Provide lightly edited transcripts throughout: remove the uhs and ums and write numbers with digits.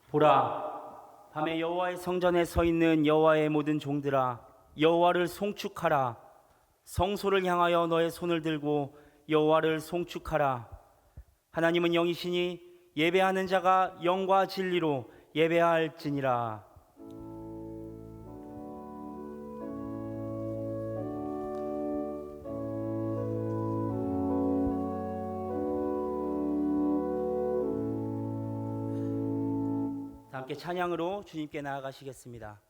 보라, 밤에 여호와의 성전에 서 있는 여호와의 모든 종들아, 여호와를 송축하라. 성소를 향하여 너의 손을 들고 여호와를 송축하라. 하나님은 영이시니 예배하는 자가 영과 진리로 예배할지니라. 함께 찬양으로 주님께 나아가시겠습니다.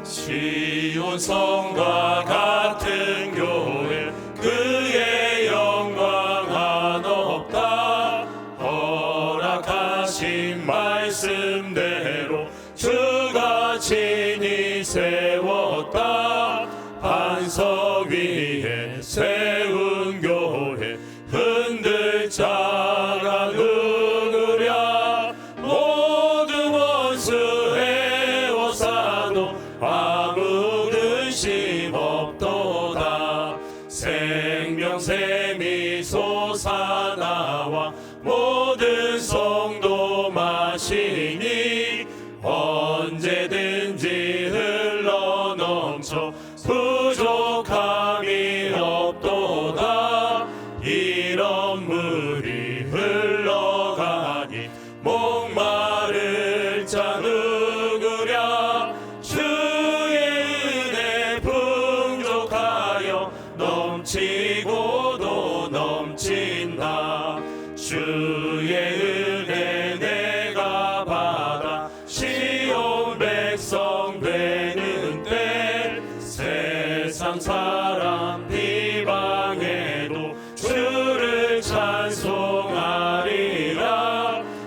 시온 성과 같은 교회, 그의 영광 한없다. 허락하신 말씀대로 주가 친히 세웠다. 반석 위에 세운 교회, 흔들 자가 누구랴. 모든 원수 애워싸도 아무 근심 없도다. 생명샘이 솟아나와 모든 성도 마시니 언제든지 흘러넘쳐 부족함이 없도다. 이런 물이 흘러가니 목마를 자 누구랴. 주의 은혜 풍족하여 넘치고도 넘친다. 주의 은혜 내가 받아 시온 백성 되는 때, 세상 사람 비방해도 주를 찬송하리라.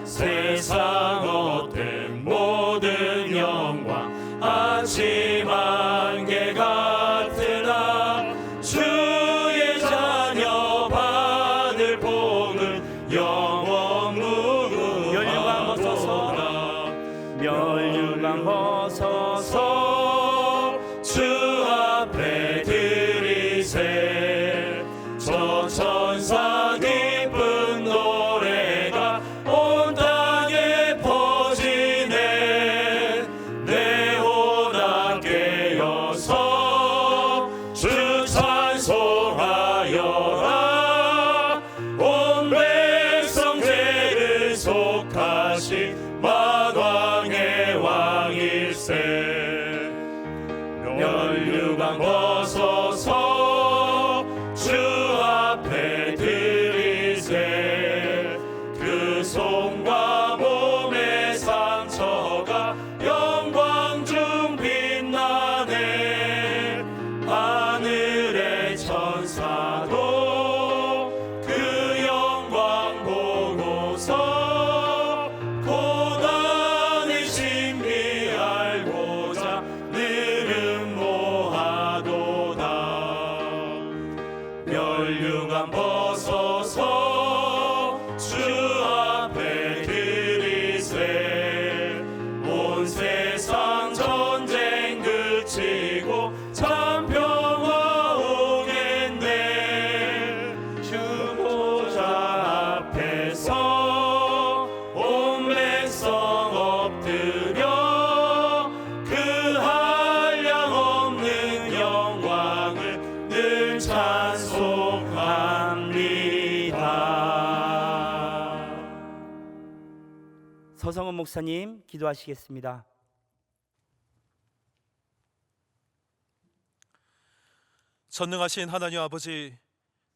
세상 헛된 모든 영광 아침 안개 같으나 주의 자녀 받을 복은 영원 멸류관 벗어서, 무궁하다. 멸류관 벗어서 주 앞에 드리세. 저 천사 기쁜 노래가 온 땅에 퍼지네. 내 혼악 깨어서 주 찬송하여라. 온 백성 죄를 속하신 만왕의 왕일세. 멸류관 벗어서 주 앞에 드리세. 그 손과 몸의 상처가 영광 중 빛나네. 하늘의 천사도 그 영광 보고서 고난의 신비 알고자 늘은 모하도다. 멸류관 벗어서 주 앞에 드리세. 온 세상 전쟁 그치고 참 평화 오겠네. 주 보좌 앞에서 온 백성 엎드려 그 한량 없는 영광을 늘 찬송합니다. 서성은 목사님 기도하시겠습니다. 전능하신 하나님 아버지,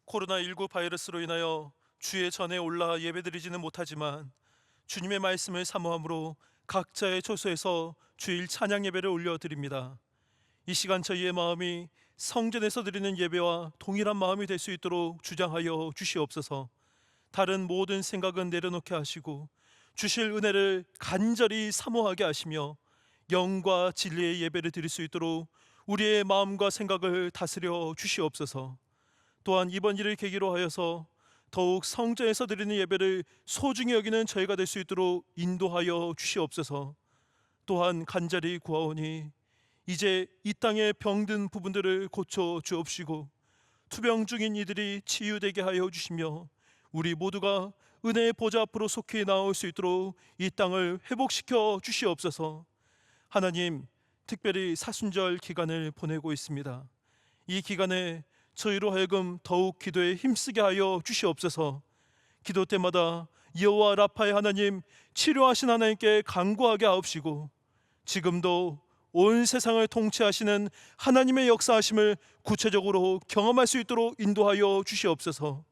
코로나19 바이러스로 인하여 주의 전에 올라 예배드리지는 못하지만 주님의 말씀을 사모함으로 각자의 처소에서 주일 찬양 예배를 올려드립니다. 이 시간 저희의 마음이 성전에서 드리는 예배와 동일한 마음이 될 수 있도록 주장하여 주시옵소서. 다른 모든 생각은 내려놓게 하시고 주실 은혜를 간절히 사모하게 하시며 영과 진리의 예배를 드릴 수 있도록 우리의 마음과 생각을 다스려 주시옵소서. 또한 이번 일을 계기로 하여서 더욱 성전에서 드리는 예배를 소중히 여기는 저희가 될 수 있도록 인도하여 주시옵소서. 또한 간절히 구하오니 이제 이 땅의 병든 부분들을 고쳐 주옵시고 투병 중인 이들이 치유되게 하여 주시며 우리 모두가 은혜의 보좌 앞으로 속히 나올 수 있도록 이 땅을 회복시켜 주시옵소서. 하나님, 특별히 사순절 기간을 보내고 있습니다. 이 기간에 저희로 하여금 더욱 기도에 힘쓰게 하여 주시옵소서. 기도 때마다 여호와 라파의 하나님, 치료하신 하나님께 간구하게 하옵시고 지금도 온 세상을 통치하시는 하나님의 역사하심을 구체적으로 경험할 수 있도록 인도하여 주시옵소서.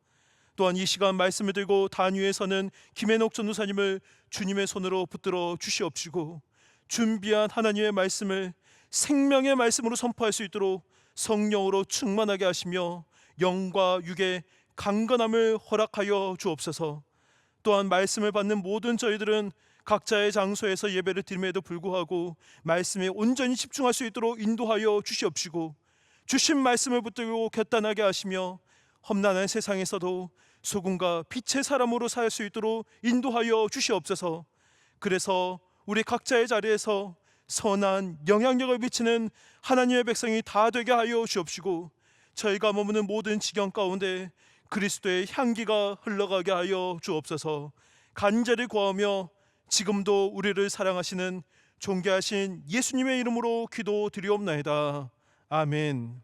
또한 이 시간 말씀을 들고 단 위에 서는 김해녹 전도사님을 주님의 손으로 붙들어 주시옵시고 준비한 하나님의 말씀을 생명의 말씀으로 선포할 수 있도록 성령으로 충만하게 하시며 영과 육의 강건함을 허락하여 주옵소서. 또한 말씀을 받는 모든 저희들은 각자의 장소에서 예배를 드림에도 불구하고 말씀에 온전히 집중할 수 있도록 인도하여 주시옵시고 주신 말씀을 붙들고 결단하게 하시며 험난한 세상에서도 소금과 빛의 사람으로 살 수 있도록 인도하여 주시옵소서. 그래서 우리 각자의 자리에서 선한 영향력을 미치는 하나님의 백성이 다 되게 하여 주옵시고 저희가 머무는 모든 지경 가운데 그리스도의 향기가 흘러가게 하여 주옵소서. 간절히 구하며 지금도 우리를 사랑하시는 존귀하신 예수님의 이름으로 기도드리옵나이다. 아멘.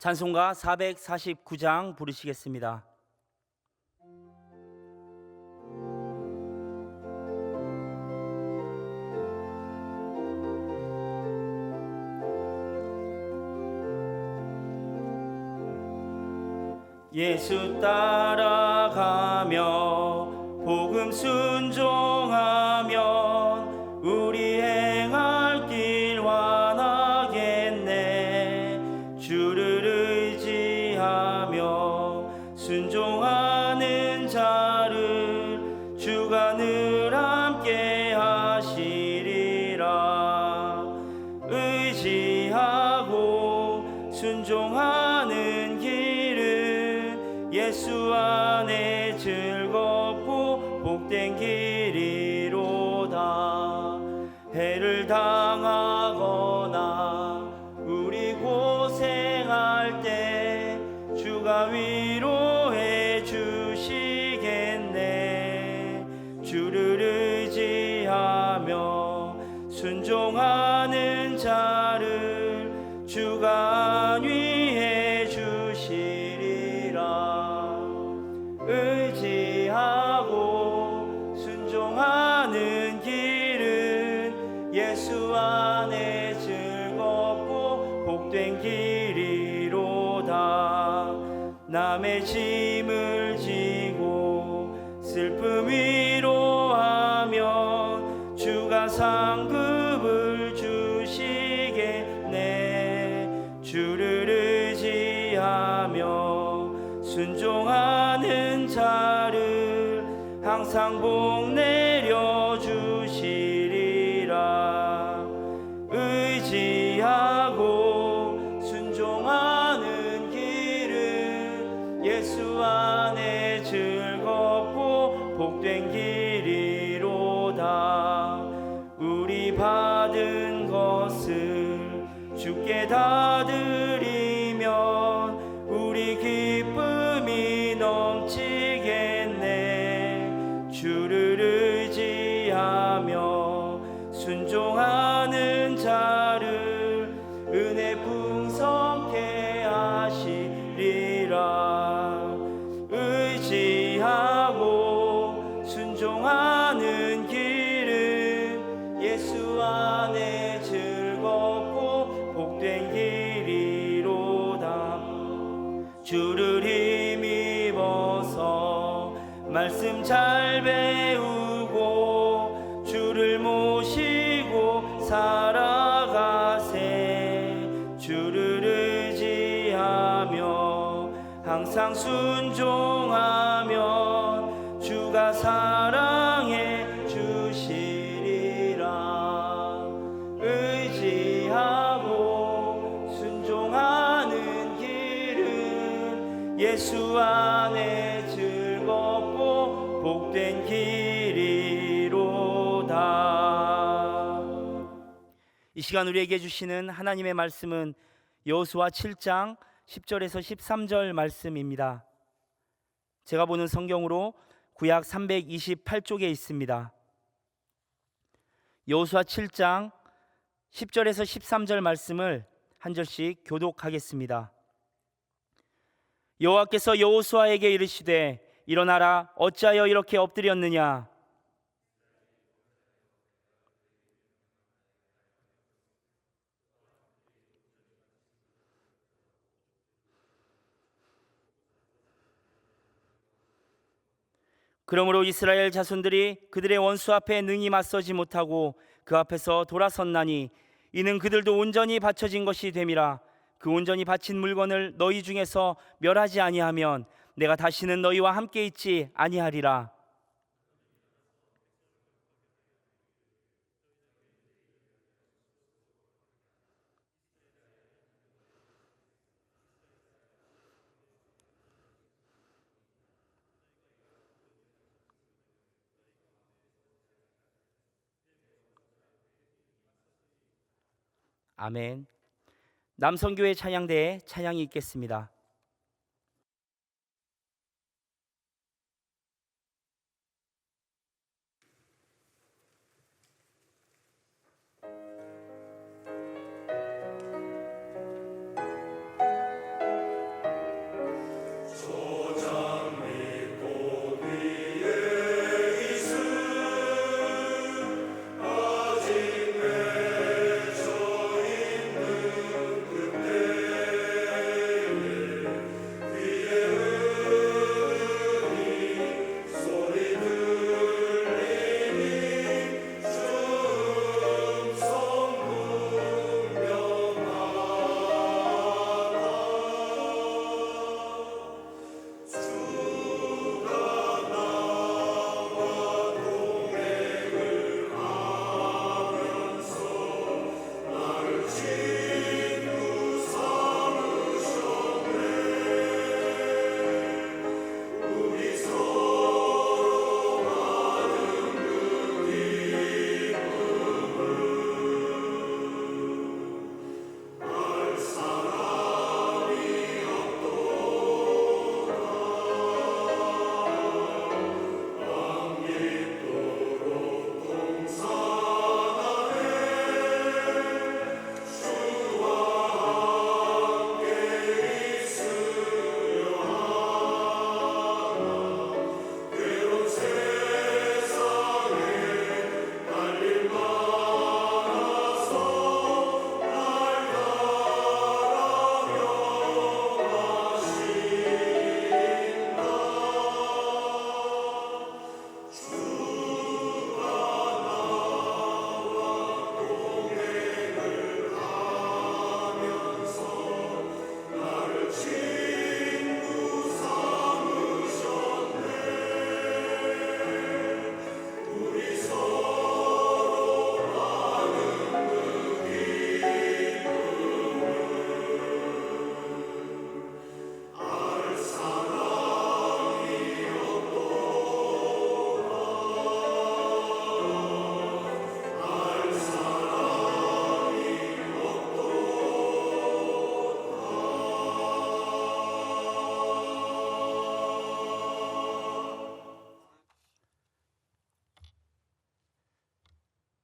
찬송가 449장 부르시겠습니다. 예수 따라가며 복음 순종하면 우리 행할 길 완하겠네. 주를 의지하며 순종하는 자를 주가 늘 함께 하시리라. 의지하고 순종하는 길은 예수 안에 즐겁고 복된 길이로다. 해를 당하거나 우리 고생할 때 주가 위로해 주시겠네. 주를 의지하며 순종하는 자를 주가 안위해 주시리라. 의지하고 순종하는 길은 예수 안에 즐겁고 복된 길이로다. 남의 짐을 지고 슬픔 위로하면 주가 상급을 주시겠네. 주를 의지하며 순종하는 자를 항상 복 내려 주시리라. 의지하고 순종하는 길은 예수 안에 즐겁고 복된 길이로다. 우리 받은 것을 주께 다 드리면 우리 기쁨이 넘치겠네. 주를 의지하며 순종하는 자를 은혜 풍성케 하시리라. 의지하고 순종하는 길은 예수 안에 즐겁고 복된 길이로다. 주를 힘입어서 말씀 잘 배우고 주를 모시고 살아가세. 주를 의지하며 항상 순종하면 주가 사랑해 주시리라. 예수 안에 즐겁고 복된 길이로다. 이 시간 우리에게 주시는 하나님의 말씀은 여호수아 7장 10절에서 13절 말씀입니다. 제가 보는 성경으로 구약 328쪽에 있습니다. 여호수아 7장 10절에서 13절 말씀을 한 절씩 교독하겠습니다. 여호와께서 여호수아에게 이르시되 일어나라, 어찌하여 이렇게 엎드렸느냐. 그러므로 이스라엘 자손들이 그들의 원수 앞에 능히 맞서지 못하고 그 앞에서 돌아섰나니 이는 그들도 온전히 바쳐진 것이 됨이라. 그 온전히 바친 물건을 너희 중에서 멸하지 아니하면 내가 다시는 너희와 함께 있지 아니하리라. 아멘. 남성교회 찬양대에 찬양이 있겠습니다.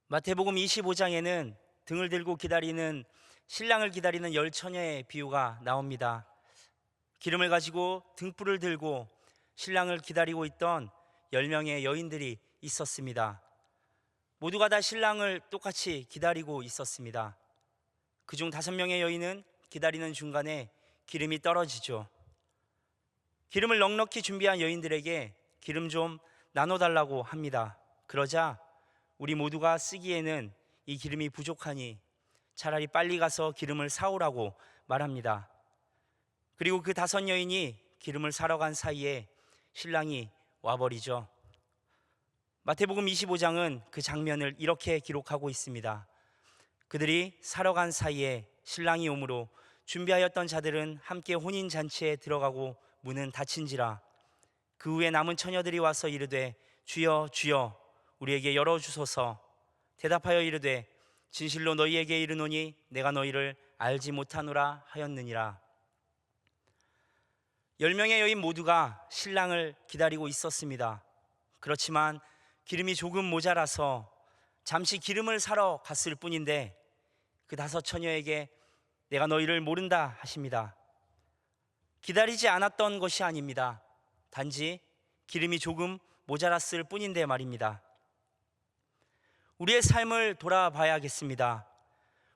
마태복음 25장에는 등을 들고 기다리는 신랑을 기다리는 열 처녀의 비유가 나옵니다. 기름을 가지고 등불을 들고 신랑을 기다리고 있던 10명의 여인들이 있었습니다. 모두가 다 신랑을 똑같이 기다리고 있었습니다. 그중 5명의 여인은 기다리는 중간에 기름이 떨어지죠. 기름을 넉넉히 준비한 여인들에게 기름 좀 나눠달라고 합니다. 그러자 우리 모두가 쓰기에는 이 기름이 부족하니 차라리 빨리 가서 기름을 사오라고 말합니다. 그리고 그 5 여인이 기름을 사러 간 사이에 신랑이 와버리죠. 마태복음 25장은 그 장면을 이렇게 기록하고 있습니다. 그들이 사러 간 사이에 신랑이 오므로 준비하였던 자들은 함께 혼인잔치에 들어가고 문은 닫힌지라. 그 후에 남은 처녀들이 와서 이르되 주여 주여 우리에게 열어주소서. 대답하여 이르되 진실로 너희에게 이르노니 내가 너희를 알지 못하노라 하였느니라. 10명의 여인 모두가 신랑을 기다리고 있었습니다. 그렇지만 기름이 조금 모자라서 잠시 기름을 사러 갔을 뿐인데 그 5 처녀에게 내가 너희를 모른다 하십니다. 기다리지 않았던 것이 아닙니다. 단지 기름이 조금 모자랐을 뿐인데 말입니다. 우리의 삶을 돌아봐야겠습니다.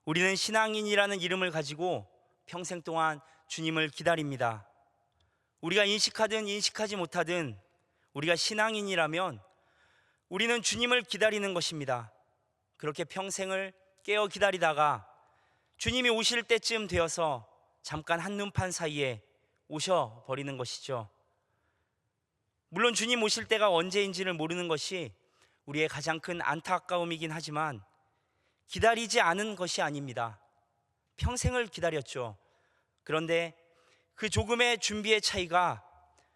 우리는 신앙인이라는 이름을 가지고 평생 동안 주님을 기다립니다. 우리가 인식하든 인식하지 못하든 우리가 신앙인이라면 우리는 주님을 기다리는 것입니다. 그렇게 평생을 깨어 기다리다가 주님이 오실 때쯤 되어서 잠깐 한눈판 사이에 오셔버리는 것이죠. 물론 주님 오실 때가 언제인지를 모르는 것이 우리의 가장 큰 안타까움이긴 하지만 기다리지 않은 것이 아닙니다. 평생을 기다렸죠. 그런데 그 조금의 준비의 차이가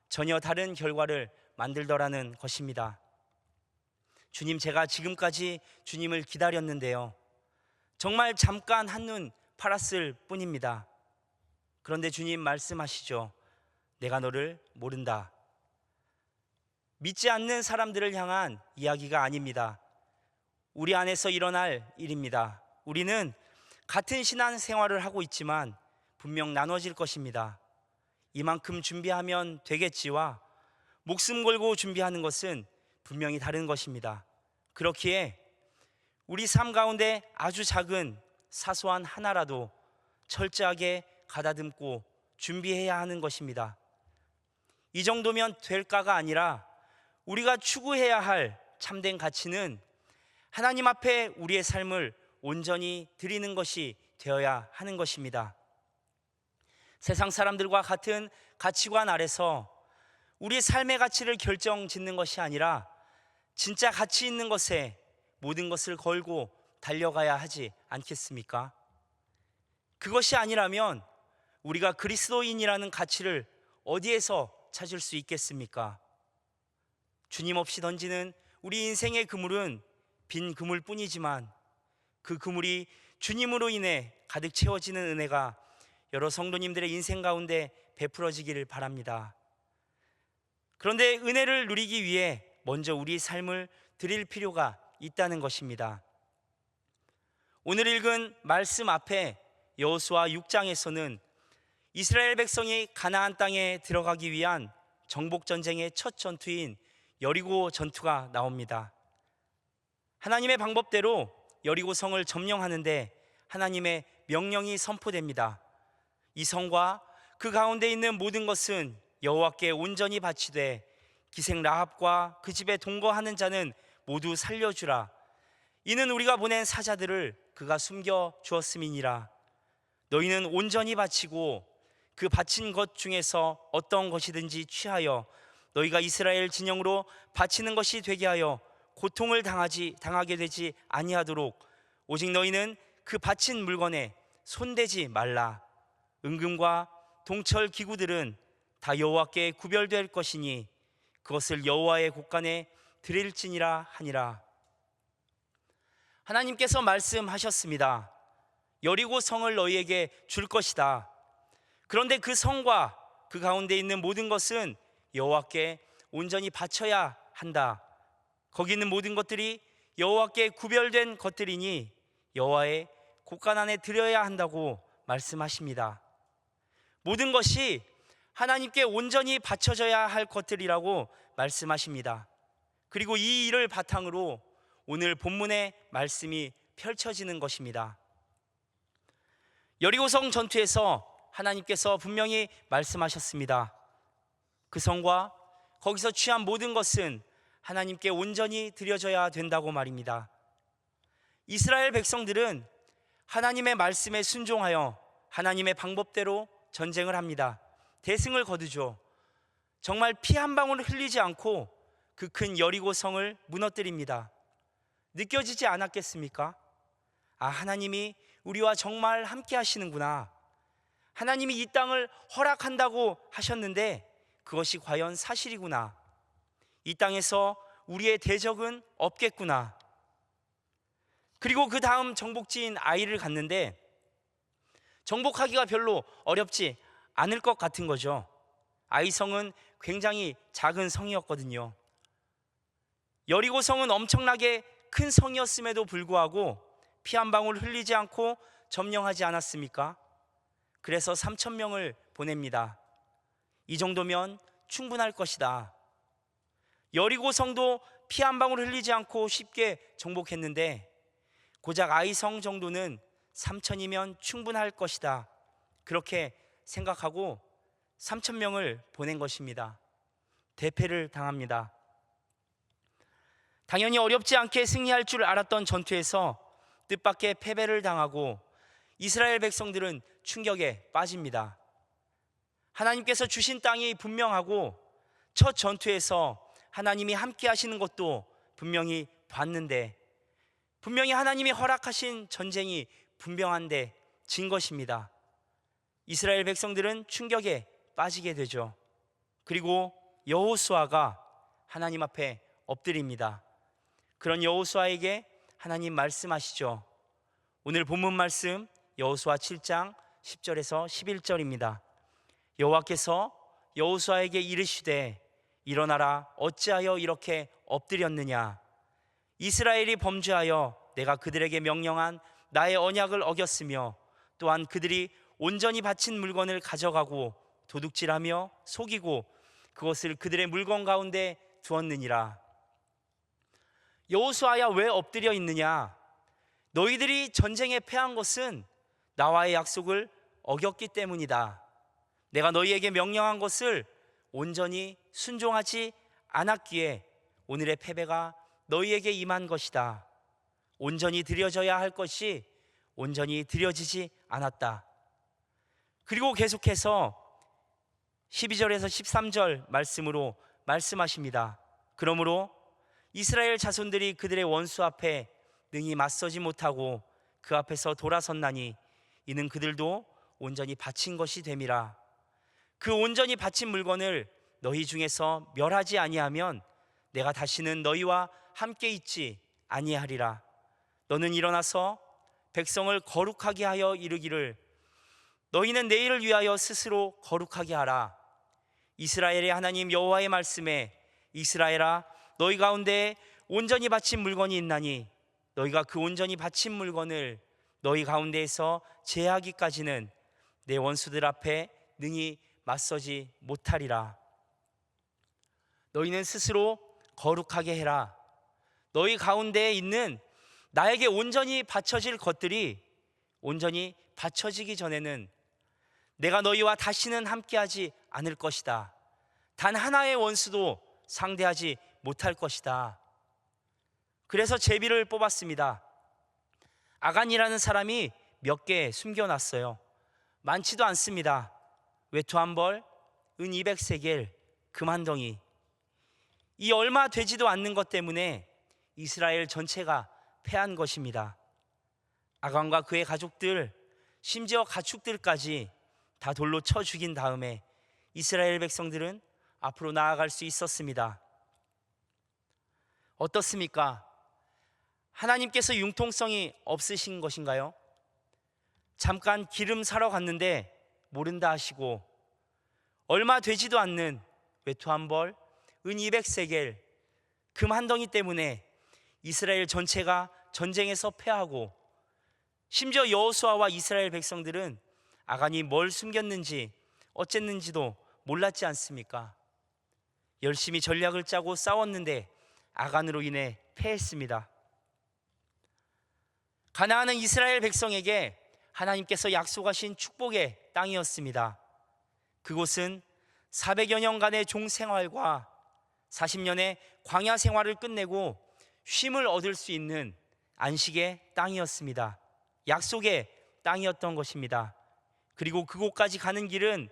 전혀 다른 결과를 만들더라는 것입니다. 주님, 제가 지금까지 주님을 기다렸는데요, 정말 잠깐 한눈 팔았을 뿐입니다. 그런데 주님 말씀하시죠. 내가 너를 모른다. 믿지 않는 사람들을 향한 이야기가 아닙니다. 우리 안에서 일어날 일입니다. 우리는 같은 신앙 생활을 하고 있지만 분명 나눠질 것입니다. 이만큼 준비하면 되겠지와 목숨 걸고 준비하는 것은 분명히 다른 것입니다. 그렇기에 우리 삶 가운데 아주 작은 사소한 하나라도 철저하게 가다듬고 준비해야 하는 것입니다. 이 정도면 될까가 아니라 우리가 추구해야 할 참된 가치는 하나님 앞에 우리의 삶을 온전히 드리는 것이 되어야 하는 것입니다. 세상 사람들과 같은 가치관 아래서 우리의 삶의 가치를 결정짓는 것이 아니라 진짜 가치 있는 것에 모든 것을 걸고 달려가야 하지 않겠습니까? 그것이 아니라면 우리가 그리스도인이라는 가치를 어디에서 찾을 수 있겠습니까? 주님 없이 던지는 우리 인생의 그물은 빈 그물뿐이지만 그 그물이 주님으로 인해 가득 채워지는 은혜가 여러 성도님들의 인생 가운데 베풀어지기를 바랍니다. 그런데 은혜를 누리기 위해 먼저 우리 삶을 드릴 필요가 있다는 것입니다. 오늘 읽은 말씀 앞에 여호수아 6장에서는 이스라엘 백성이 가나안 땅에 들어가기 위한 정복 전쟁의 첫 전투인 여리고 전투가 나옵니다. 하나님의 방법대로 여리고 성을 점령하는데 하나님의 명령이 선포됩니다. 이 성과 그 가운데 있는 모든 것은 여호와께 온전히 바치되 기생 라합과 그 집에 동거하는 자는 모두 살려주라. 이는 우리가 보낸 사자들을 그가 숨겨 주었음이니라. 너희는 온전히 바치고 그 바친 것 중에서 어떤 것이든지 취하여 너희가 이스라엘 진영으로 바치는 것이 되게 하여 고통을 당하게 되지 아니하도록 오직 너희는 그 바친 물건에 손대지 말라. 은금과 동철 기구들은 다 여호와께 구별될 것이니 그것을 여호와의 곳간에 드릴지니라 하니라. 하나님께서 말씀하셨습니다. 여리고 성을 너희에게 줄 것이다. 그런데 그 성과 그 가운데 있는 모든 것은 여호와께 온전히 바쳐야 한다. 거기 있는 모든 것들이 여호와께 구별된 것들이니 여호와의 곳간 안에 드려야 한다고 말씀하십니다. 모든 것이 하나님께 온전히 바쳐져야 할 것들이라고 말씀하십니다. 그리고 이 일을 바탕으로 오늘 본문의 말씀이 펼쳐지는 것입니다. 여리고성 전투에서 하나님께서 분명히 말씀하셨습니다. 그 성과 거기서 취한 모든 것은 하나님께 온전히 드려져야 된다고 말입니다. 이스라엘 백성들은 하나님의 말씀에 순종하여 하나님의 방법대로 전쟁을 합니다. 대승을 거두죠. 정말 피 한 방울 흘리지 않고 그 큰 여리고 성을 무너뜨립니다. 느껴지지 않았겠습니까? 아, 하나님이 우리와 정말 함께 하시는구나. 하나님이 이 땅을 허락한다고 하셨는데 그것이 과연 사실이구나. 이 땅에서 우리의 대적은 없겠구나. 그리고 그 다음 정복지인 아이를 갖는데 정복하기가 별로 어렵지 않을 것 같은 거죠. 아이 성은 굉장히 작은 성이었거든요. 여리고 성은 엄청나게 큰 성이었음에도 불구하고 피 한 방울 흘리지 않고 점령하지 않았습니까? 그래서 3,000명을 보냅니다. 이 정도면 충분할 것이다. 여리고 성도 피 한 방울 흘리지 않고 쉽게 정복했는데 고작 아이 성 정도는 3,000이면 충분할 것이다. 그렇게 생각하고 3,000명을 보낸 것입니다. 대패를 당합니다. 당연히 어렵지 않게 승리할 줄 알았던 전투에서 뜻밖의 패배를 당하고 이스라엘 백성들은 충격에 빠집니다. 하나님께서 주신 땅이 분명하고 첫 전투에서 하나님이 함께 하시는 것도 분명히 봤는데 분명히 하나님이 허락하신 전쟁이 분명한데 진 것입니다. 이스라엘 백성들은 충격에 빠지게 되죠. 그리고 여호수아가 하나님 앞에 엎드립니다. 그런 여호수아에게 하나님 말씀하시죠. 오늘 본문 말씀 여호수아 7장 10절에서 11절입니다. 여호와께서 여호수아에게 이르시되 일어나라, 어찌하여 이렇게 엎드렸느냐. 이스라엘이 범죄하여 내가 그들에게 명령한 나의 언약을 어겼으며 또한 그들이 온전히 바친 물건을 가져가고 도둑질하며 속이고 그것을 그들의 물건 가운데 두었느니라. 여호수아야, 왜 엎드려 있느냐? 너희들이 전쟁에 패한 것은 나와의 약속을 어겼기 때문이다. 내가 너희에게 명령한 것을 온전히 순종하지 않았기에 오늘의 패배가 너희에게 임한 것이다. 온전히 드려져야 할 것이 온전히 드려지지 않았다. 그리고 계속해서 12절에서 13절 말씀으로 말씀하십니다. 그러므로 이스라엘 자손들이 그들의 원수 앞에 능히 맞서지 못하고 그 앞에서 돌아섰나니 이는 그들도 온전히 바친 것이 됨이라. 그 온전히 바친 물건을 너희 중에서 멸하지 아니하면 내가 다시는 너희와 함께 있지 아니하리라. 너는 일어나서 백성을 거룩하게 하여 이르기를 너희는 내일을 위하여 스스로 거룩하게 하라. 이스라엘의 하나님 여호와의 말씀에 이스라엘아, 너희 가운데 온전히 바친 물건이 있나니 너희가 그 온전히 바친 물건을 너희 가운데에서 제하기까지는 내 원수들 앞에 능히 맞서지 못하리라. 너희는 스스로 거룩하게 해라. 너희 가운데에 있는 나에게 온전히 바쳐질 것들이 온전히 바쳐지기 전에는 내가 너희와 다시는 함께하지 않을 것이다. 단 하나의 원수도 상대하지 못할 것이다. 그래서 제비를 뽑았습니다. 아간이라는 사람이 몇 개 숨겨놨어요. 많지도 않습니다. 외투 한 벌, 은 200세겔, 금 한 덩이. 이 얼마 되지도 않는 것 때문에 이스라엘 전체가 패한 것입니다. 아간과 그의 가족들, 심지어 가축들까지 다 돌로 쳐 죽인 다음에 이스라엘 백성들은 앞으로 나아갈 수 있었습니다. 어떻습니까? 하나님께서 융통성이 없으신 것인가요? 잠깐 기름 사러 갔는데 모른다 하시고 얼마 되지도 않는 외투 한 벌, 은 200세겔, 금 한 덩이 때문에 이스라엘 전체가 전쟁에서 패하고 심지어 여호수아와 이스라엘 백성들은 아간이 뭘 숨겼는지 어쨌는지도 몰랐지 않습니까? 열심히 전략을 짜고 싸웠는데 아간으로 인해 패했습니다. 가나안은 이스라엘 백성에게 하나님께서 약속하신 축복의 땅이었습니다. 그곳은 400여 년간의 종생활과 40년의 광야 생활을 끝내고 쉼을 얻을 수 있는 안식의 땅이었습니다. 약속의 땅이었던 것입니다. 그리고 그곳까지 가는 길은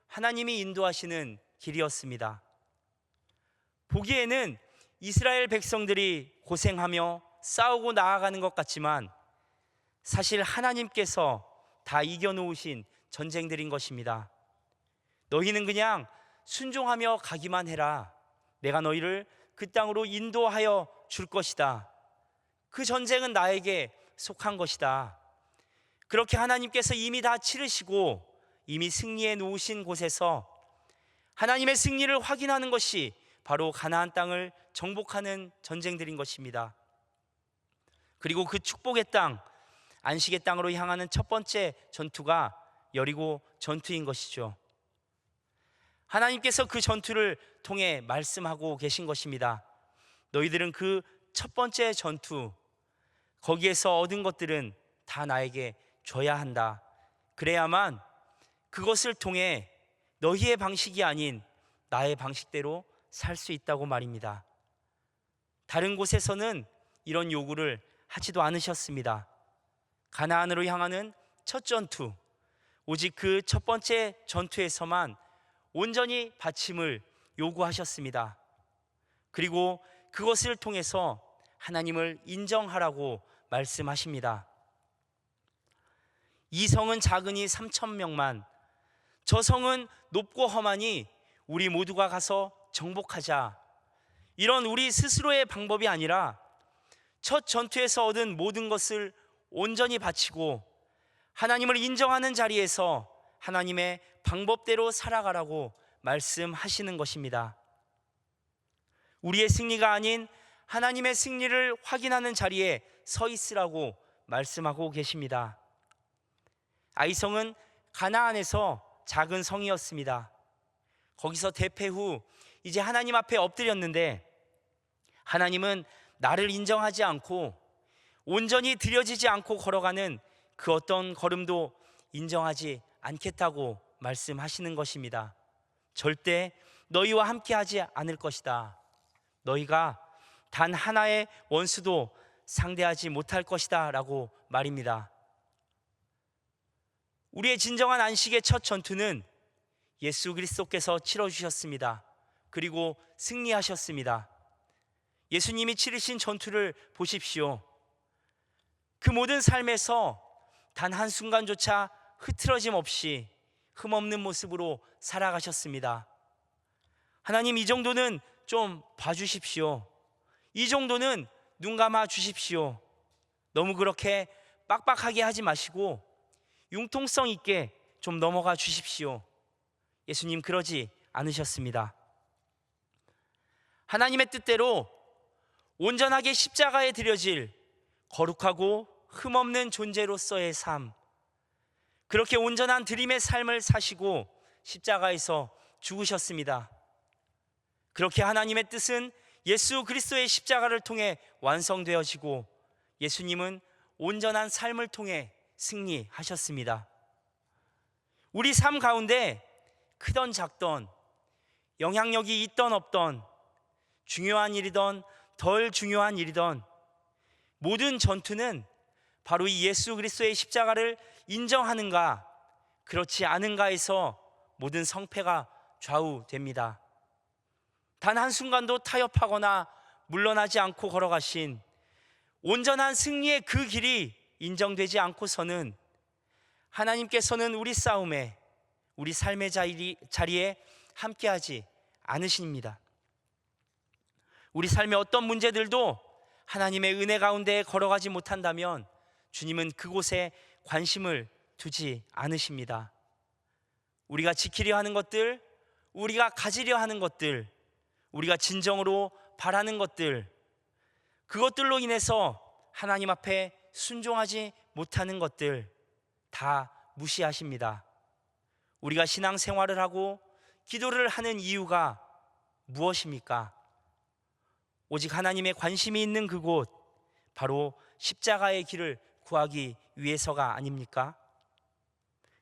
하나님이 인도하시는 길이었습니다. 보기에는 이스라엘 백성들이 고생하며 싸우고 나아가는 것 같지만 사실 하나님께서 다 이겨놓으신 전쟁들인 것입니다. 너희는 그냥 순종하며 가기만 해라. 내가 너희를 그 땅으로 인도하여 줄 것이다. 그 전쟁은 나에게 속한 것이다. 그렇게 하나님께서 이미 다 치르시고 이미 승리해 놓으신 곳에서 하나님의 승리를 확인하는 것이 바로 가나안 땅을 정복하는 전쟁들인 것입니다. 그리고 그 축복의 땅, 안식의 땅으로 향하는 첫 번째 전투가 여리고 전투인 것이죠. 하나님께서 그 전투를 통해 말씀하고 계신 것입니다. 너희들은 그 첫 번째 전투, 거기에서 얻은 것들은 다 나에게 줘야 한다. 그래야만 그것을 통해 너희의 방식이 아닌 나의 방식대로 살 수 있다고 말입니다. 다른 곳에서는 이런 요구를 하지도 않으셨습니다. 가나안으로 향하는 첫 전투, 오직 그 첫 번째 전투에서만 온전히 바침을 요구하셨습니다. 그리고 그것을 통해서 하나님을 인정하라고 말씀하십니다. 이 성은 작으니 3,000명만, 저 성은 높고 험하니 우리 모두가 가서 정복하자. 이런 우리 스스로의 방법이 아니라 첫 전투에서 얻은 모든 것을 온전히 바치고 하나님을 인정하는 자리에서 하나님의 방법대로 살아가라고 말씀하시는 것입니다. 우리의 승리가 아닌 하나님의 승리를 확인하는 자리에 서 있으라고 말씀하고 계십니다. 아이성은 가나안에서 작은 성이었습니다. 거기서 대패 후 이제 하나님 앞에 엎드렸는데 하나님은 나를 인정하지 않고 온전히 드려지지 않고 걸어가는 그 어떤 걸음도 인정하지 않겠다고 말씀하시는 것입니다. 절대 너희와 함께하지 않을 것이다. 너희가 단 하나의 원수도 상대하지 못할 것이다 라고 말입니다. 우리의 진정한 안식의 첫 전투는 예수 그리스도께서 치러주셨습니다. 그리고 승리하셨습니다. 예수님이 치르신 전투를 보십시오. 그 모든 삶에서 단 한순간조차 흐트러짐 없이 흠없는 모습으로 살아가셨습니다. 하나님, 이 정도는 좀 봐주십시오. 이 정도는 눈 감아 주십시오. 너무 그렇게 빡빡하게 하지 마시고 융통성 있게 좀 넘어가 주십시오. 예수님 그러지 않으셨습니다. 하나님의 뜻대로 온전하게 십자가에 드려질 거룩하고 흠없는 존재로서의 삶, 그렇게 온전한 드림의 삶을 사시고 십자가에서 죽으셨습니다. 그렇게 하나님의 뜻은 예수 그리스도의 십자가를 통해 완성되어지고 예수님은 온전한 삶을 통해 승리하셨습니다. 우리 삶 가운데 크던 작던, 영향력이 있던 없던, 중요한 일이던 덜 중요한 일이던 모든 전투는 바로 이 예수 그리스도의 십자가를 인정하는가 그렇지 않은가에서 모든 성패가 좌우됩니다. 단 한순간도 타협하거나 물러나지 않고 걸어가신 온전한 승리의 그 길이 인정되지 않고서는 하나님께서는 우리 싸움에, 우리 삶의 자리에 함께하지 않으십니다. 우리 삶의 어떤 문제들도 하나님의 은혜 가운데 걸어가지 못한다면 주님은 그곳에 관심을 두지 않으십니다. 우리가 지키려 하는 것들, 우리가 가지려 하는 것들, 우리가 진정으로 바라는 것들, 그것들로 인해서 하나님 앞에 순종하지 못하는 것들 다 무시하십니다. 우리가 신앙생활을 하고 기도를 하는 이유가 무엇입니까? 오직 하나님의 관심이 있는 그곳, 바로 십자가의 길을 구하기 위해서가 아닙니까?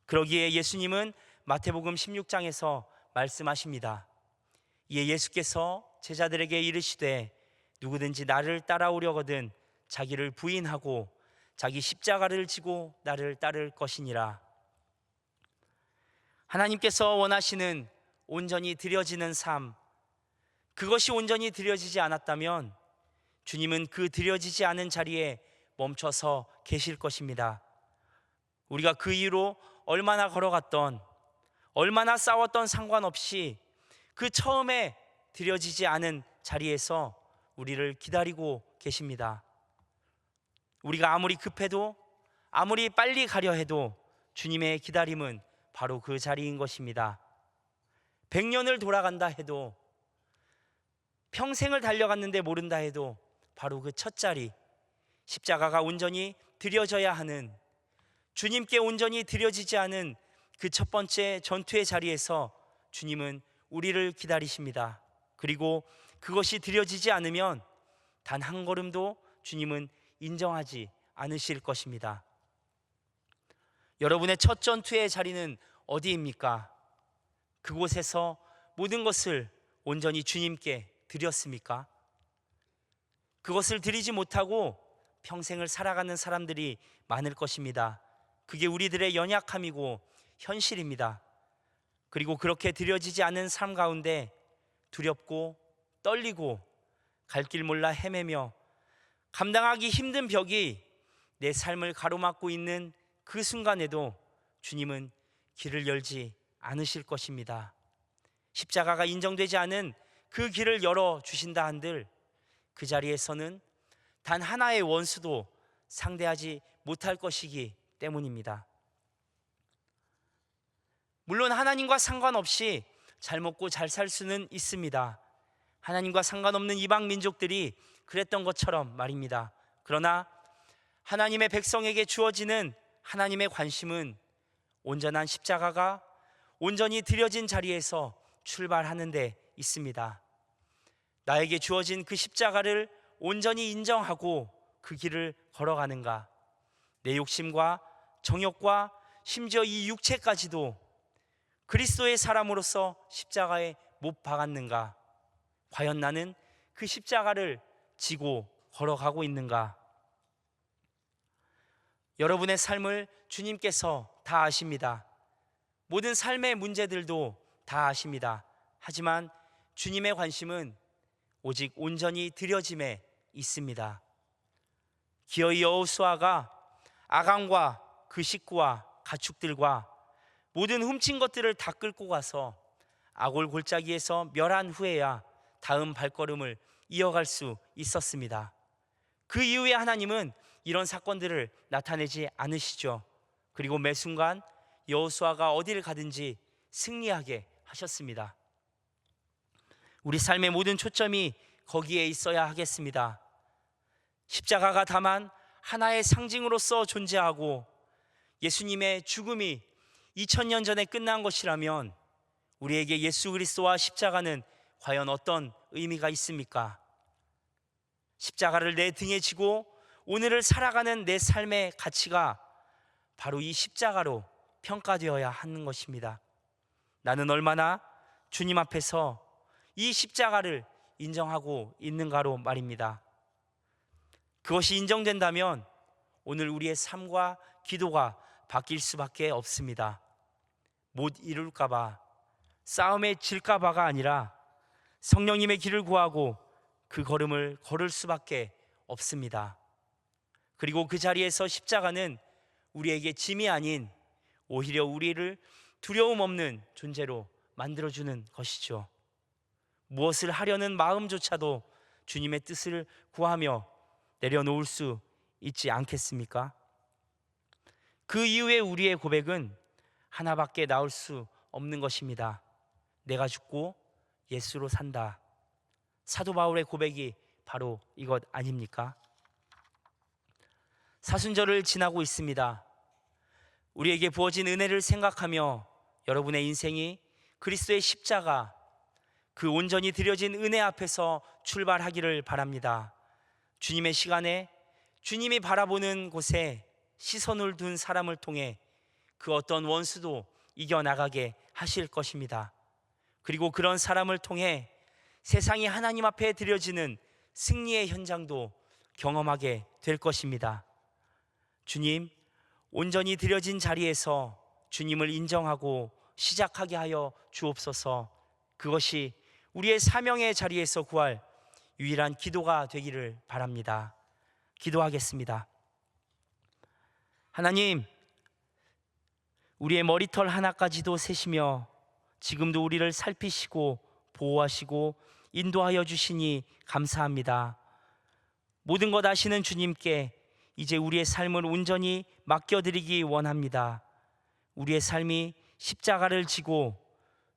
그러기에 예수님은 마태복음 16장에서 말씀하십니다. 이에 예수께서 제자들에게 이르시되 누구든지 나를 따라오려거든 자기를 부인하고 자기 십자가를 지고 나를 따를 것이니라. 하나님께서 원하시는 온전히 드려지는 삶, 그것이 온전히 드려지지 않았다면 주님은 그 드려지지 않은 자리에 멈춰서 계실 것입니다. 우리가 그 이후로 얼마나 걸어갔던, 얼마나 싸웠던 상관없이 그 처음에 드려지지 않은 자리에서 우리를 기다리고 계십니다. 우리가 아무리 급해도 아무리 빨리 가려 해도 주님의 기다림은 바로 그 자리인 것입니다. 100년을 돌아간다 해도, 평생을 달려갔는데 모른다 해도 바로 그 첫 자리, 십자가가 온전히 드려져야 하는, 주님께 온전히 드려지지 않은 그 첫 번째 전투의 자리에서 주님은 우리를 기다리십니다. 그리고 그것이 드려지지 않으면 단 한 걸음도 주님은 인정하지 않으실 것입니다. 여러분의 첫 전투의 자리는 어디입니까? 그곳에서 모든 것을 온전히 주님께 드렸습니까? 그것을 드리지 못하고 평생을 살아가는 사람들이 많을 것입니다. 그게 우리들의 연약함이고 현실입니다. 그리고 그렇게 드려지지 않은 삶 가운데 두렵고 떨리고 갈 길 몰라 헤매며 감당하기 힘든 벽이 내 삶을 가로막고 있는 그 순간에도 주님은 길을 열지 않으실 것입니다. 십자가가 인정되지 않은 그 길을 열어주신다 한들 그 자리에서는 단 하나의 원수도 상대하지 못할 것이기 때문입니다. 물론 하나님과 상관없이 잘 먹고 잘 살 수는 있습니다. 하나님과 상관없는 이방 민족들이 그랬던 것처럼 말입니다. 그러나 하나님의 백성에게 주어지는 하나님의 관심은 온전한 십자가가 온전히 드려진 자리에서 출발하는 데 있습니다. 나에게 주어진 그 십자가를 온전히 인정하고 그 길을 걸어가는가? 내 욕심과 정욕과 심지어 이 육체까지도 그리스도의 사람으로서 십자가에 못 박았는가? 과연 나는 그 십자가를 지고 걸어가고 있는가? 여러분의 삶을 주님께서 다 아십니다. 모든 삶의 문제들도 다 아십니다. 하지만 주님의 관심은 오직 온전히 드려짐에 있습니다. 기어이 여호수아가 아간과 그 식구와 가축들과 모든 훔친 것들을 다 끌고 가서 아골 골짜기에서 멸한 후에야 다음 발걸음을 이어갈 수 있었습니다. 그 이후에 하나님은 이런 사건들을 나타내지 않으시죠. 그리고 매 순간 여호수아가 어디를 가든지 승리하게 하셨습니다. 우리 삶의 모든 초점이 거기에 있어야 하겠습니다. 십자가가 다만 하나의 상징으로서 존재하고 예수님의 죽음이 2000년 전에 끝난 것이라면 우리에게 예수 그리스도와 십자가는 과연 어떤 의미가 있습니까? 십자가를 내 등에 지고 오늘을 살아가는 내 삶의 가치가 바로 이 십자가로 평가되어야 하는 것입니다. 나는 얼마나 주님 앞에서 이 십자가를 인정하고 있는가로 말입니다. 그것이 인정된다면 오늘 우리의 삶과 기도가 바뀔 수밖에 없습니다. 못 이룰까봐, 싸움에 질까봐가 아니라 성령님의 길을 구하고 그 걸음을 걸을 수밖에 없습니다. 그리고 그 자리에서 십자가는 우리에게 짐이 아닌 오히려 우리를 두려움 없는 존재로 만들어주는 것이죠. 무엇을 하려는 마음조차도 주님의 뜻을 구하며 내려놓을 수 있지 않겠습니까? 그 이후에 우리의 고백은 하나밖에 나올 수 없는 것입니다. 내가 죽고 예수로 산다. 사도 바울의 고백이 바로 이것 아닙니까? 사순절을 지나고 있습니다. 우리에게 부어진 은혜를 생각하며 여러분의 인생이 그리스도의 십자가, 그 온전히 드려진 은혜 앞에서 출발하기를 바랍니다. 주님의 시간에 주님이 바라보는 곳에 시선을 둔 사람을 통해 그 어떤 원수도 이겨나가게 하실 것입니다. 그리고 그런 사람을 통해 세상이 하나님 앞에 드려지는 승리의 현장도 경험하게 될 것입니다. 주님, 온전히 드려진 자리에서 주님을 인정하고 시작하게 하여 주옵소서. 그것이 우리의 사명의 자리에서 구할 유일한 기도가 되기를 바랍니다. 기도하겠습니다. 하나님, 우리의 머리털 하나까지도 세시며 지금도 우리를 살피시고 보호하시고 인도하여 주시니 감사합니다. 모든 것 아시는 주님께 이제 우리의 삶을 온전히 맡겨드리기 원합니다. 우리의 삶이 십자가를 지고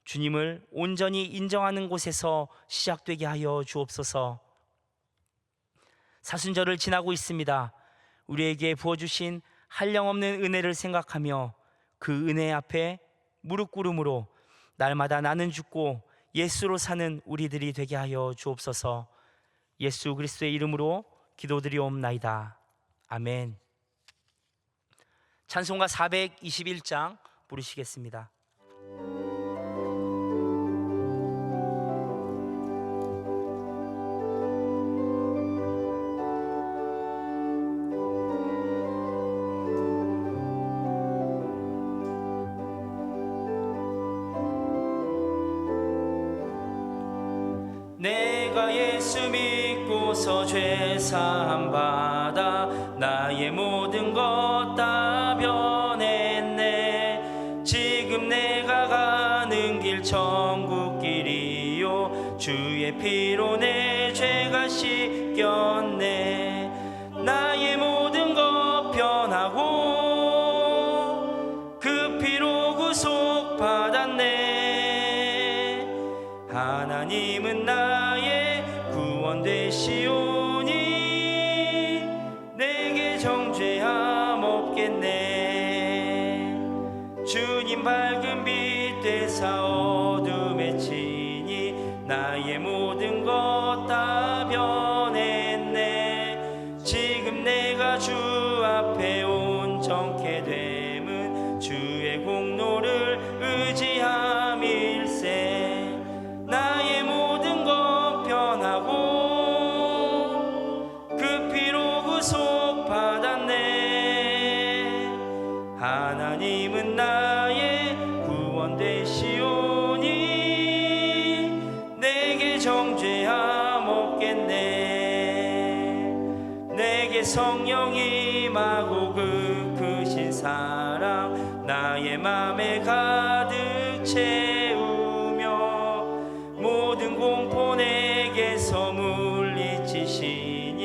주님을 온전히 인정하는 곳에서 시작되게 하여 주옵소서. 사순절을 지나고 있습니다. 우리에게 부어주신 한량없는 은혜를 생각하며 그 은혜 앞에 무릎 꿇음으로 날마다 나는 죽고 예수로 사는 우리들이 되게 하여 주옵소서. 예수 그리스도의 이름으로 기도드리옵나이다. 아멘. 찬송가 421장 부르시겠습니다. 내가 예수 믿고서 죄 사함 받아 나의 모든 것 다 변했네. 지금 내가 가는 길 천국 길이요 주의 피로 내 죄가 씻겼네. 나의 모든 것 변하고 그 피로 구속 받았네. 하나님은 나의 구원 되시오니 내게 정죄함 없겠네. 주님 밝은 빛 되사 어둠에 치니 나의 모든 것 다 변했네. 지금 내가 주 앞에 온전케 됨은 주의 공로를 의지함일세. 나의 모든 것 변하고 그 피로 구속 받았네. 하나님은 나의 구원 되시오니 내게 정죄함 없겠네. 내게 성령이 임하고 그 크신 사랑 나의 맘에 가득 채우며 모든 공포 내게서 물리치시니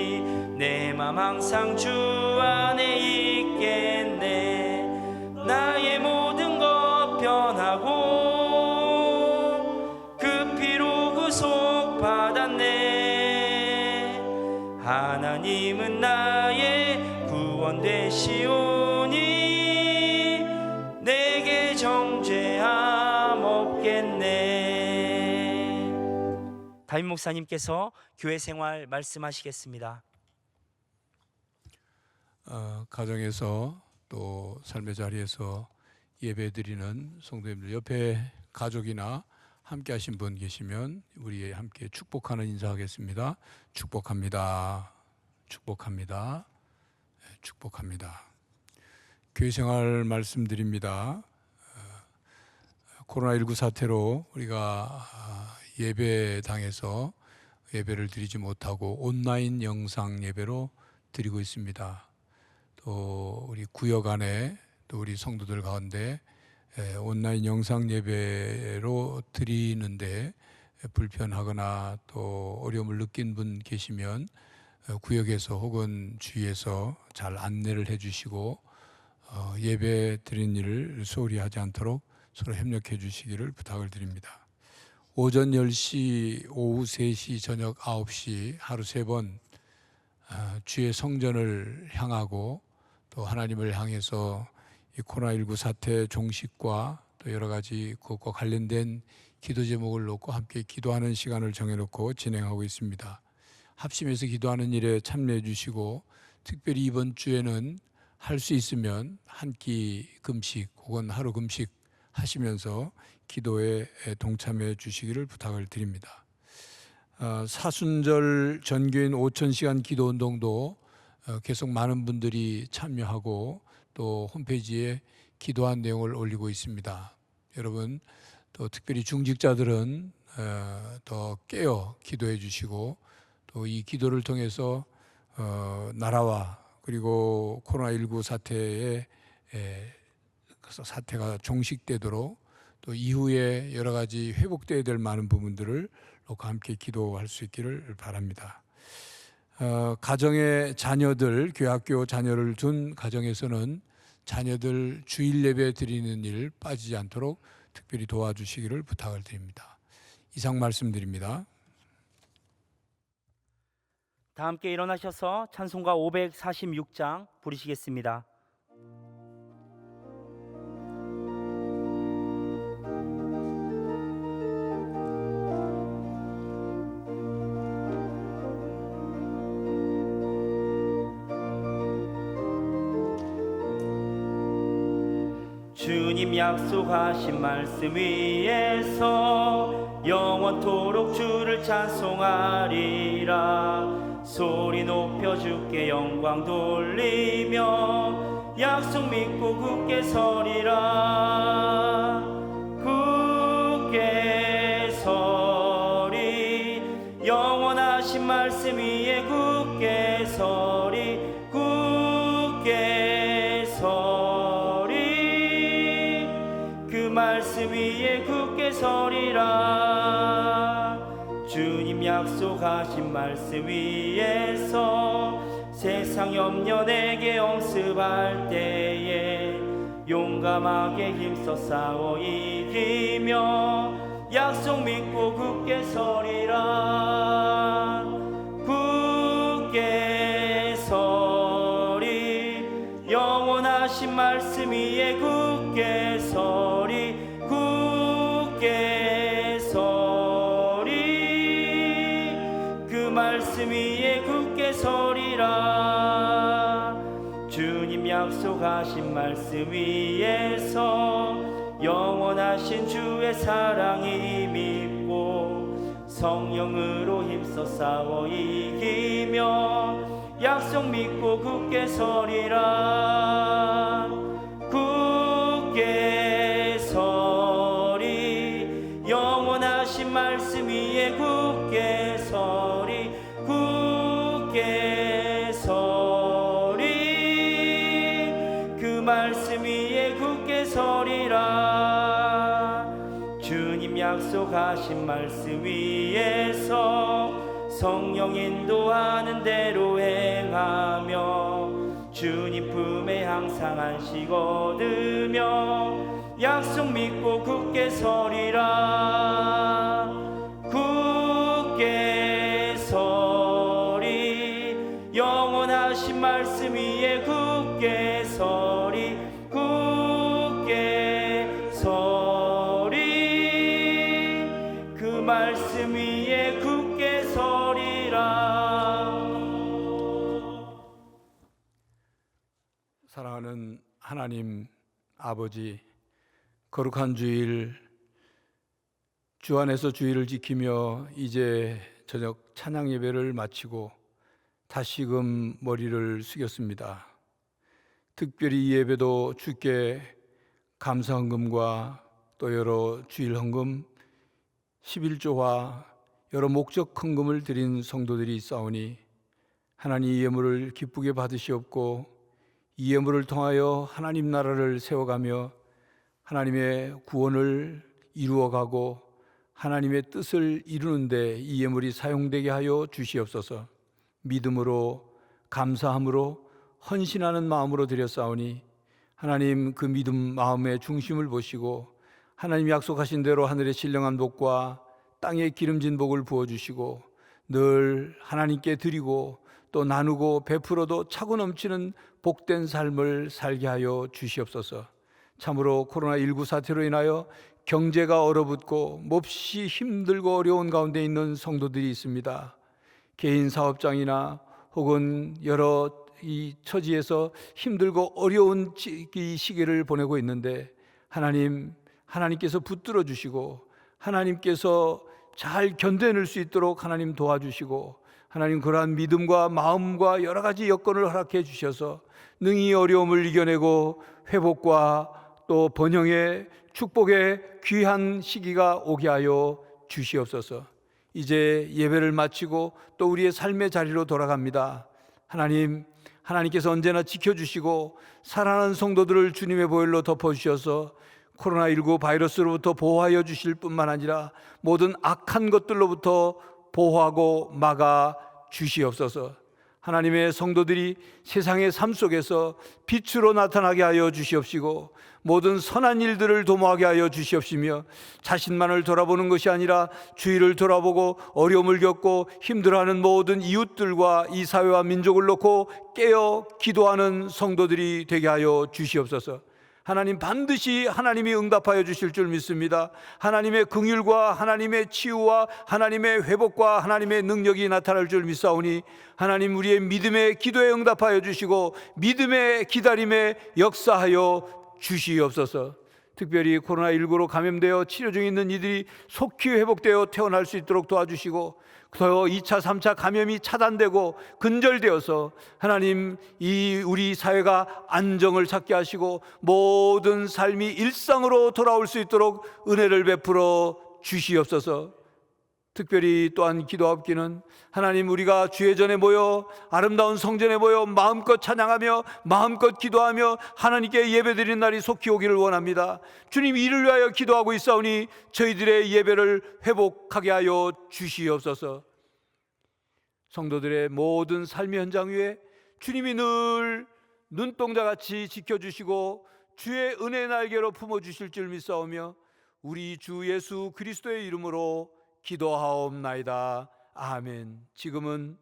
내 맘 항상 주 안에 있겠네. 나의 모든 것 변하고 그 피로 구속 받았네. 하나님은 나의 구원 되시오니 내게 정죄함 없겠네. 담임 목사님께서 교회 생활 말씀하시겠습니다. 가정에서 또 삶의 자리에서 예배드리는 성도님들 옆에 가족이나 함께 하신 분 계시면 우리 함께 축복하는 인사하겠습니다. 축복합니다. 축복합니다. 축복합니다. 교회 생활 말씀드립니다. 코로나19 사태로 우리가 예배당에서 예배를 드리지 못하고 온라인 영상 예배로 드리고 있습니다. 또 우리 구역 안에 또 우리 성도들 가운데 온라인 영상 예배로 드리는데 불편하거나 또 어려움을 느낀 분 계시면 구역에서 혹은 주위에서 잘 안내를 해주시고 예배 드리는 일을 소홀히 하지 않도록 서로 협력해 주시기를 부탁을 드립니다. 오전 10시, 오후 3시, 저녁 9시 하루 3번 주의 성전을 향하고 또 하나님을 향해서 이 코로나19 사태 종식과 또 여러 가지 그것과 관련된 기도 제목을 놓고 함께 기도하는 시간을 정해놓고 진행하고 있습니다. 합심해서 기도하는 일에 참여해 주시고 특별히 이번 주에는 할 수 있으면 한 끼 금식 혹은 하루 금식 하시면서 기도에 동참해 주시기를 부탁을 드립니다. 사순절 전교인 5,000시간 기도운동도 계속 많은 분들이 참여하고 또 홈페이지에 기도한 내용을 올리고 있습니다. 여러분 또 특별히 중직자들은 더 깨어 기도해 주시고 또 이 기도를 통해서 나라와 그리고 코로나19 사태가 종식되도록 또 이후에 여러 가지 회복되어야 될 많은 부분들을 놓고 함께 기도할 수 있기를 바랍니다. 가정의 자녀들, 교학교 자녀를 둔 가정에서는 자녀들 주일 예배 드리는 일 빠지지 않도록 특별히 도와주시기를 부탁을 드립니다. 이상 말씀드립니다. 다 함께 일어나셔서 찬송가 546장 부르시겠습니다. 주님 약속하신 말씀 위에서 영원토록 주를 찬송하리라. 소리 높여 주께 영광 돌리며 약속 믿고 굳게 서리라. 굳게 서리 영원하신 말씀 위에 굳게 서리. 굳게 서리 그 말씀 위에 굳게 서리라. 주님 약속하신 말씀 위에서 세상 염려 내게 엄습할 때에 용감하게 힘써 싸워 이기며 약속 믿고 굳게 서리라. 굳게 서리 영원하신 말씀 위에 굳게 서리. 굳게 서리 그 말씀 위에 굳게 서리라. 주님 약속하신 말씀 위에서 영원하신 주의 사랑이 믿고 성령으로 힘써 싸워 이기며 약속 믿고 굳게 서리라. 굳게 서리 영원하신 말씀 위에 굳게 서리. 굳게 서리 그 말씀 위에 굳게 서리라. 주님 약속하신 말씀 위에서 성령 인도하는 대로 행하며 주님 품에 항상 안식 얻으며 약속 믿고 굳게 서리라. 굳게 서리 영원하신 말씀 위에 굳게 서리. 굳게 서리 그 말씀 위에 굳게 서리라. 사랑하는 하나님 아버지, 거룩한 주일 주 안에서 주일을 지키며 이제 저녁 찬양 예배를 마치고 다시금 머리를 숙였습니다. 특별히 이 예배도 주께 감사 헌금과 또 여러 주일 헌금 11조와 여러 목적 헌금을 드린 성도들이 있사오니 하나님 이 예물을 기쁘게 받으시옵고 이 예물을 통하여 하나님 나라를 세워가며 하나님의 구원을 이루어가고 하나님의 뜻을 이루는데 이 예물이 사용되게 하여 주시옵소서. 믿음으로 감사함으로 헌신하는 마음으로 드렸사오니 하나님 그 믿음 마음의 중심을 보시고 하나님 약속하신 대로 하늘의 신령한 복과 땅의 기름진 복을 부어주시고 늘 하나님께 드리고 또 나누고 베풀어도 차고 넘치는 복된 삶을 살게 하여 주시옵소서. 참으로 코로나19 사태로 인하여 경제가 얼어붙고 몹시 힘들고 어려운 가운데 있는 성도들이 있습니다. 개인 사업장이나 혹은 여러 이 처지에서 힘들고 어려운 이 시기를 보내고 있는데 하나님께서 붙들어 주시고 하나님께서 잘 견뎌낼 수 있도록 하나님 도와주시고 하나님 그러한 믿음과 마음과 여러 가지 여건을 허락해 주셔서 능히 어려움을 이겨내고 회복과 또 번영의 축복의 귀한 시기가 오게 하여 주시옵소서. 이제 예배를 마치고 또 우리의 삶의 자리로 돌아갑니다. 하나님께서 언제나 지켜주시고 사랑하는 성도들을 주님의 보혈로 덮어주셔서 코로나19 바이러스로부터 보호하여 주실 뿐만 아니라 모든 악한 것들로부터 보호하고 막아 주시옵소서. 하나님의 성도들이 세상의 삶 속에서 빛으로 나타나게 하여 주시옵시고 모든 선한 일들을 도모하게 하여 주시옵시며 자신만을 돌아보는 것이 아니라 주위를 돌아보고 어려움을 겪고 힘들어하는 모든 이웃들과 이 사회와 민족을 놓고 깨어 기도하는 성도들이 되게 하여 주시옵소서. 하나님, 반드시 하나님이 응답하여 주실 줄 믿습니다. 하나님의 긍휼과 하나님의 치유와 하나님의 회복과 하나님의 능력이 나타날 줄 믿사오니 하나님, 우리의 믿음의 기도에 응답하여 주시고 믿음의 기다림에 역사하여 주시옵소서. 특별히 코로나19로 감염되어 치료 중에 있는 이들이 속히 회복되어 태어날 수 있도록 도와주시고 더 2차, 3차 감염이 차단되고 근절되어서 하나님, 이 우리 사회가 안정을 찾게 하시고 모든 삶이 일상으로 돌아올 수 있도록 은혜를 베풀어 주시옵소서. 특별히 또한 기도하옵기는 하나님, 우리가 주의 전에 모여 아름다운 성전에 모여 마음껏 찬양하며 마음껏 기도하며 하나님께 예배드리는 날이 속히 오기를 원합니다. 주님, 이를 위하여 기도하고 있사오니 저희들의 예배를 회복하게 하여 주시옵소서. 성도들의 모든 삶의 현장 위에 주님이 늘 눈동자같이 지켜주시고 주의 은혜의 날개로 품어주실 줄 믿사오며 우리 주 예수 그리스도의 이름으로 기도하옵나이다. 아멘. 지금은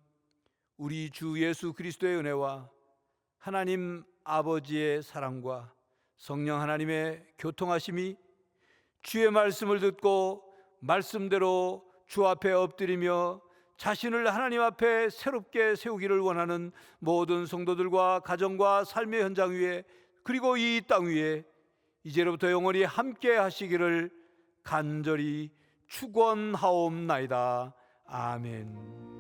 우리 주 예수 그리스도의 은혜와 하나님 아버지의 사랑과 성령 하나님의 교통하심이 주의 말씀을 듣고 말씀대로 주 앞에 엎드리며 자신을 하나님 앞에 새롭게 세우기를 원하는 모든 성도들과 가정과 삶의 현장 위에 그리고 이 땅 위에 이제로부터 영원히 함께 하시기를 간절히 축원하옵나이다. 아멘.